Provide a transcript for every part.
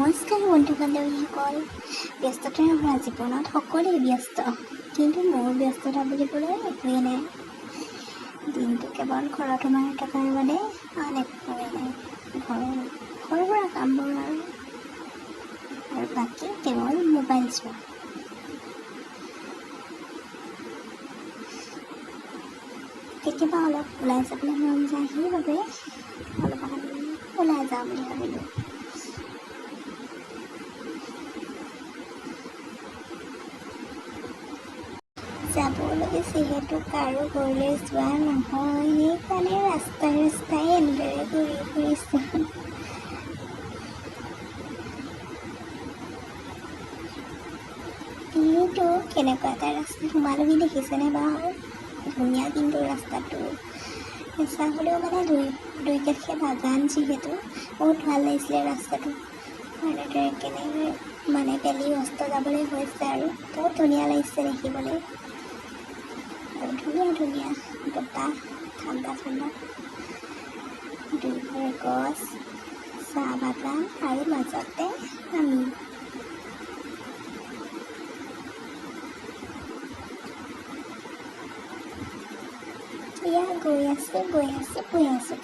নমস্কাৰ বন্ধু বান্ধৱীসকল। ব্যস্ততাৰে ভৰা জীৱনত সকলোৱে ব্যস্ত, কিন্তু মোৰ ব্যস্ততা বুলিবলৈ একোৱেই নাই। দিনটো কেৱল ঘৰত সোমাই থকাৰ বাদে আন একোৱেই নাই। ঘৰৰ সৰু সুৰা কামবোৰ আৰু বাকী কেৱল মোবাইল চোৱা। কেতিয়াবা অলপ ওলাই যাবলৈ মন যায়, সেইবাবে অলপ ওলাই যাওঁ বুলি ভাবিলোঁ। যাবলৈ যিহেতু কাৰো ঘৰলৈ যোৱা নহয়, সেইকাৰণে ৰাস্তাই এনেদৰে ঘূৰি ফুৰিছোঁ। কিন্তু কেনেকুৱা এটা ৰাস্তা সোমালোহি দেখিছেনে বাৰু? ধুনীয়া কিন্তু ৰাস্তাটো। কেঁচা হ'লেও দুই কাষে বাগান, যিহেতু বহুত ভাল লাগিছিলে ৰাস্তাটো। এনেদৰে কেনেকৈ পেলি অস্ত যাবলৈ হৈছে আৰু বহুত ধুনীয়া লাগিছে দেখিবলৈ। আৰু ধুনীয়া বতাহ, ঠাণ্ডা দুইফালে গছ, চাহ বাগান আৰু মাজতে আমি। এয়া গৈ আছোঁ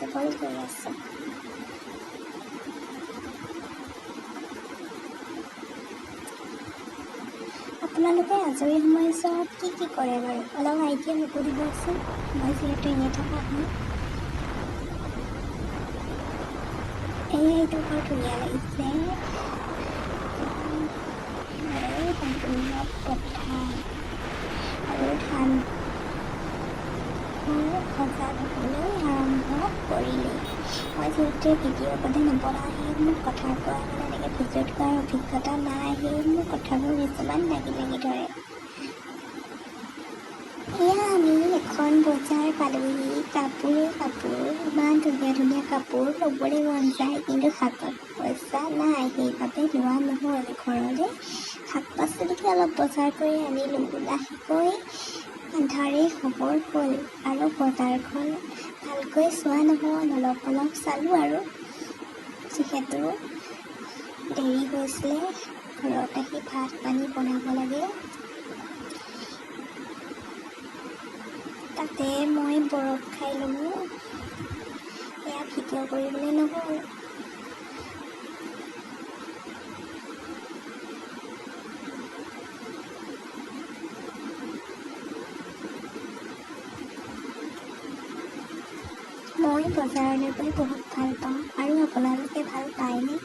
কেৱল গৈ আছোঁ। আপোনালোকে আজৰি সময়ছোৱাত কি কৰে বাৰু? অলপ আইডিয়া মোকো দিবচোন, মই যিহেতু এনেই থকা হয়। এইটো বৰ ধুনীয়া লাগিছে। সম্পূৰ্ণ পথাৰ আৰু ধান সজাগ হ'বলৈ আৰম্ভ কৰিলেই। মই যিহেতু ভিডিঅ' কথা নবনাওঁ, সেই মোৰ কথাৰ পৰা এনেকৈ ভিডিঅ'ত কৰাৰ অভিজ্ঞতা নাই, সেই মোৰ কথাবোৰ কিছুমান লাগি ধৰে। এয়া আমি এখন বজাৰ পালোহি। কাপোৰ ইমান ধুনীয়া কাপোৰ ল'বলৈ মন যায়, কিন্তু হাতত পইচা নাই, সেইবাবে লোৱা নহ'ল। ঘৰলৈ শাক পাচলিকে অলপ বজাৰ কৰি আনিলোঁ। লাহেকৈ আন্ধাৰেই খবৰ হ'ল আৰু বজাৰখন ভালকৈ চোৱা নহ'ল। অলপ চালোঁ আৰু যিহেতু দেৰি হৈছিলে, ঘৰত আহি ভাত পানী বনাব লাগে। তাতে মই বৰফ খাই ল'লোঁ। এয়া ভিডিঅ' কৰিবলৈ নহ'ল। মই বজাৰলৈ গৈ বহুত ভাল পাওঁ, আৰু আপোনালোকে ভাল পায়নে?